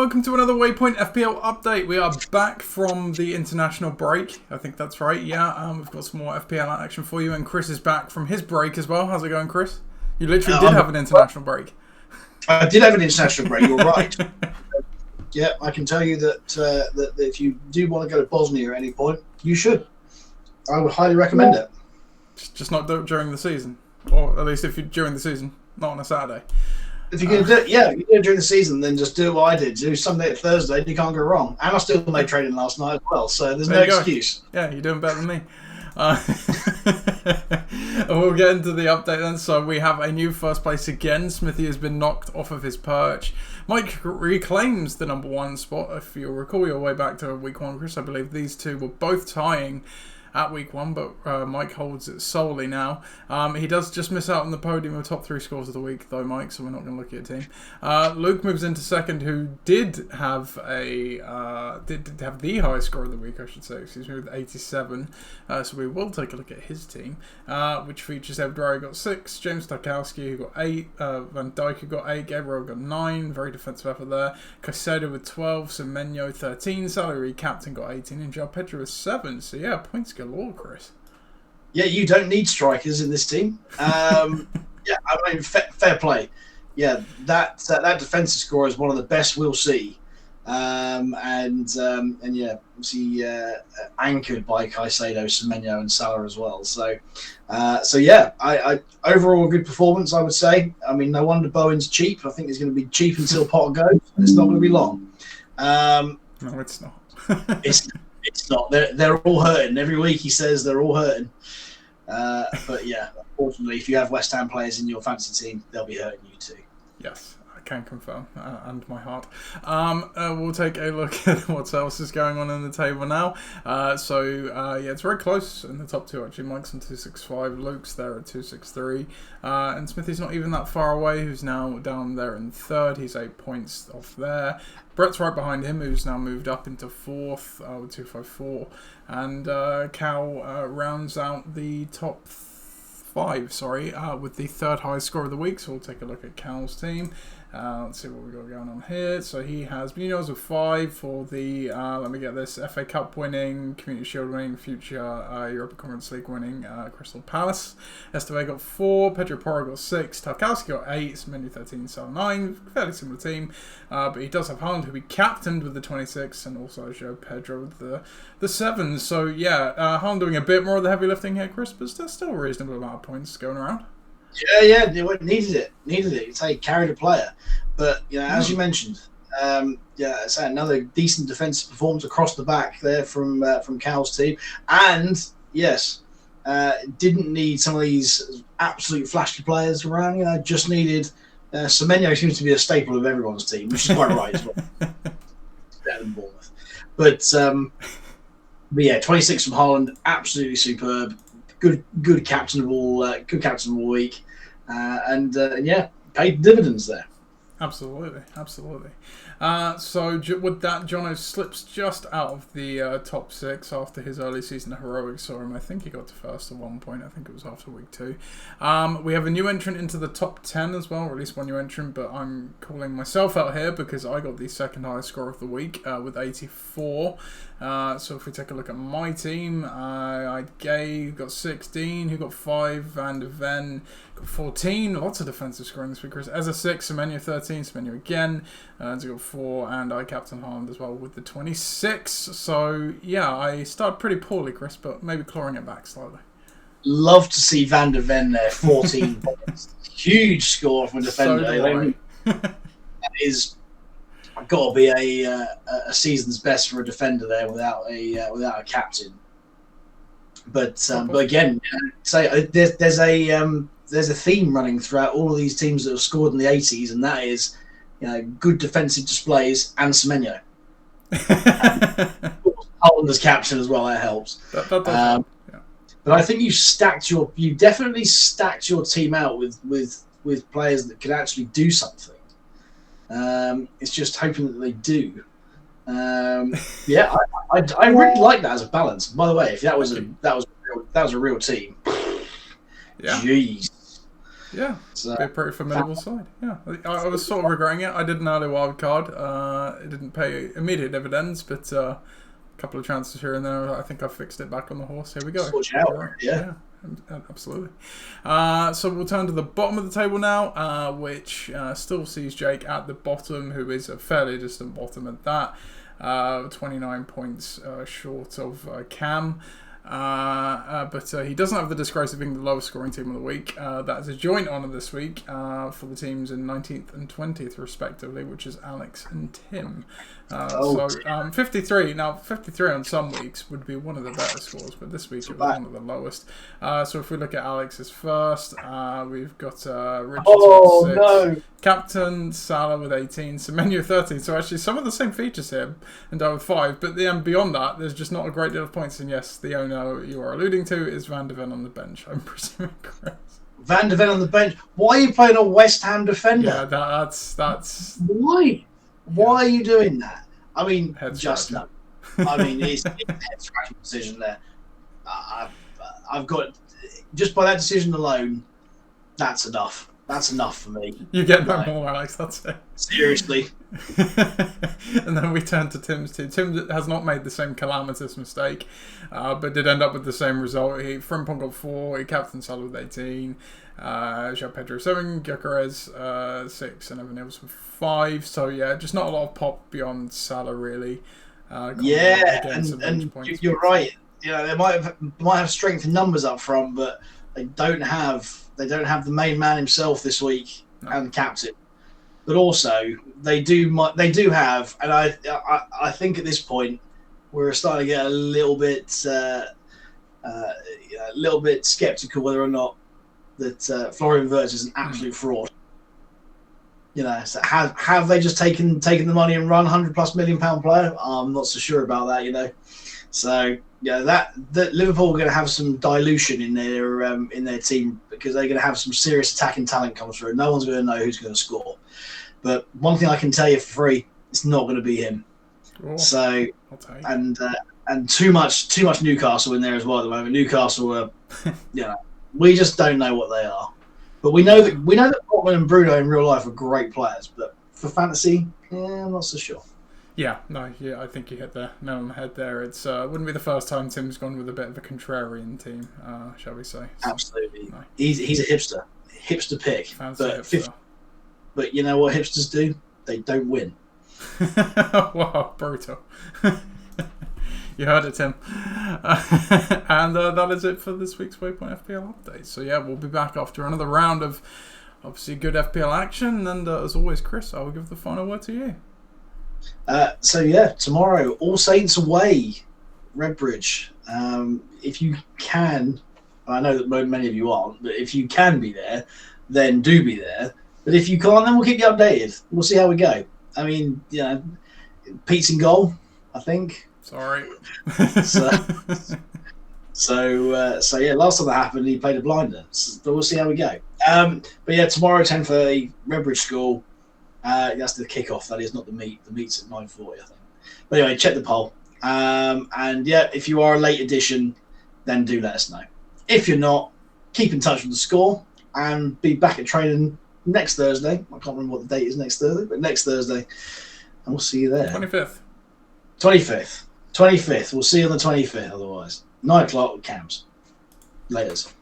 welcome to another Waypoint FPL update. We are back from the international break. I think that's right, yeah. We've got some more FPL action for you, and Chris is back from his break as well. How's it going, Chris? You literally did have an international break. I did have an international break, you're right. Yeah, I can tell you that if you do want to go to Bosnia at any point, you should. I would highly recommend it. Just not do it during the season. Or at least if you're during the season, not on a Saturday. If you're going to do it, if you do it during the season, then just do what I did. Do Sunday to Thursday, and you can't go wrong. And I still made training last night as well, so there's no excuse. Yeah, you're doing better than me. We'll get into the update then. So we have a new first place again. Smithy has been knocked off of his perch. Mike reclaims the #1 spot. If you recall your way back to week 1, Chris, I believe these two were both tying at week 1, but Mike holds it solely now. He does just miss out on the podium of top 3 scores of the week, though, Mike, so we're not going to look at your team. Luke moves into second, who did have the highest score of the week, I should say, excuse me, with 87. So we will take a look at his team, which features Ed Dry got 6, James Tarkowski who got 8, Van Dijk who got 8, Gabriel got 9, very defensive effort there. Caicedo with 12, Semenyo 13, Salary Captain got 18, and João Pedro with 7. So yeah, points galore, Chris. Yeah, you don't need strikers in this team. Yeah, I mean, fair play. Yeah, that defensive score is one of the best we'll see, and yeah, obviously anchored by Caicedo, Semenyo, and Salah as well. So yeah, I overall a good performance, I would say. I mean, no wonder Bowen's cheap. I think he's going to be cheap until Potter goes. It's not going to be long. No, it's not. It's not. They're all hurting. Every week he says they're all hurting. But yeah, unfortunately, if you have West Ham players in your fantasy team, they'll be hurting you too. Yes, I can confirm, and my heart. We'll take a look at what else is going on in the table now. Yeah, it's very close in the top 2, actually. Mike's on 265, Luke's there at 263, and Smithy's not even that far away, who's now down there in 3rd. He's 8 points off there. Brett's right behind him, who's now moved up into 4th with 254. And Cal rounds out the top 5, with the 3rd highest score of the week. So we'll take a look at Cal's team. Let's see what we got going on here. So he has Munoz with 5 for the, let me get this, FA Cup winning, Community Shield winning, future Europa Conference League winning Crystal Palace. Esteve got 4, Pedro Porro got 6, Tarkowski got 8, Semenyo 13, Salah 9, fairly similar team. But he does have Haaland, who he captained with the 26, and also João Pedro with the 7. So yeah, Haaland doing a bit more of the heavy lifting here, Chris, but there's still a reasonable amount of points going around. Yeah, needed it. It's how you carried a player. But as you mentioned, it's another decent defensive performance across the back there from Cal's team. And yes, didn't need some of these absolute flashy players around. Just needed Semenyo seems to be a staple of everyone's team, which is quite right as well. Better than Bournemouth. But yeah, 26 from Haaland, absolutely superb. Good captainable week, and yeah, paid dividends there. Absolutely. So with that, Jono slips just out of the top 6 after his early season heroics saw him. I think he got to 1st at one point. I think it was after week 2. We have a new entrant into the top 10 as well, or at least one new entrant, but I'm calling myself out here because I got the 2nd highest score of the week with 84. So if we take a look at my team, I had Gay, who got 16, who got 5, Van de Ven got 14, lots of defensive scoring this week, Chris. Ezra 6, Semenyo 13, Semenyo again, Enzo got 4, and I captain Haaland as well with the 26. So yeah, I started pretty poorly, Chris, but maybe clawing it back slightly. Love to see Van de Ven there, 14 points. Huge score from a defender. So that is got to be a season's best for a defender there without a captain. But again, there's a theme running throughout all of these teams that have scored in the 80s, and that is good defensive displays and Semenyo. Holland as captain as well, that helps. That does help. Yeah. But I think you definitely stacked your team out with players that could actually do something. It's just hoping that they do. Yeah, I really like that as a balance. By the way, if that was a real team, yeah. jeez. Yeah, So, be a pretty formidable side. Yeah, I was sort of regretting it. I did an early wild card. It didn't pay immediate dividends, but a couple of chances here and there. I think I fixed it back on the horse. Here we go. sort you out, Right. yeah. Absolutely. So we'll turn to the bottom of the table now, which still sees Jake at the bottom, who is a fairly distant bottom at that. 29 points short of Cam. But he doesn't have the disgrace of being the lowest scoring team of the week. That is a joint honour this week for the teams in 19th and 20th respectively, which is Alex and Tim. So 53. Now 53 on some weeks would be one of the better scores, but this week it was one of the lowest. So if we look at Alex's first, we've got Richard's with 6. No. Captain Salah with 18, Semenyo 13. So actually some of the same features here, and Dow with 5. But then beyond that, there's just not a great deal of points. And yes, the owner you are alluding to is Van de Ven on the bench. I'm presuming correct. Van de Ven on the bench. Why are you playing a West Ham defender? Yeah, that's. Why? Why are you doing that? I mean, Head just no. I mean, it's a head scratching decision there. I've got, just by that decision alone, that's enough. That's enough for me. You get no more, Alex. That's it. Seriously. And then we turn to Tim's team. Tim has not made the same calamitous mistake, but did end up with the same result. Frimpong got 4, he captained Salah with 18, João Pedro 7, Gyökeres 6, and everyone else with 5. So yeah, just not a lot of pop beyond Salah really. Yeah, and you're right. You know, they might have strength in numbers up front, but they don't have the main man himself this week and captain. But also they do have, and I think at this point we're starting to get a little bit skeptical whether or not that Florian Wirtz is an absolute fraud. You know, so have they just taken the money and run £100+ million player? I'm not so sure about that. You know, so yeah, that Liverpool are going to have some dilution in their team because they're going to have some serious attacking talent come through. No one's going to know who's going to score. But one thing I can tell you for free, it's not going to be him. Oh, so and too much Newcastle in there as well at the moment. Newcastle are, you know, we just don't know what they are. But we know that Botman and Bruno in real life are great players. But for fantasy, I'm not so sure. Yeah, I think you hit the nail on the head there. It's wouldn't be the first time Tim's gone with a bit of a contrarian team, shall we say? So, absolutely, no. He's a hipster pick. Fancy hipster. But you know what hipsters do? They don't win. Wow, brutal. You heard it, Tim. And that is it for this week's Waypoint FPL update. So yeah, we'll be back after another round of obviously good FPL action. And as always, Chris, I will give the final word to you. So yeah, tomorrow, All Saints away, Redbridge. If you can, I know that many of you aren't, but if you can be there, then do be there. But if you can't, then we'll keep you updated. We'll see how we go. I mean, you know, Pete's in goal, I think. Sorry. So yeah, last time that happened, he played a blinder. But we'll see how we go. But yeah, tomorrow, 10:30, Redbridge School. That's the kickoff. That is not the meet. The meet's at 9:40, I think. But anyway, check the poll. And yeah, if you are a late edition, then do let us know. If you're not, keep in touch with the score and be back at training next Thursday. I can't remember what the date is next Thursday, but next Thursday, and we'll see you there. 25th. We'll see you on the 25th. Otherwise, 9 o'clock with Cams. Laters.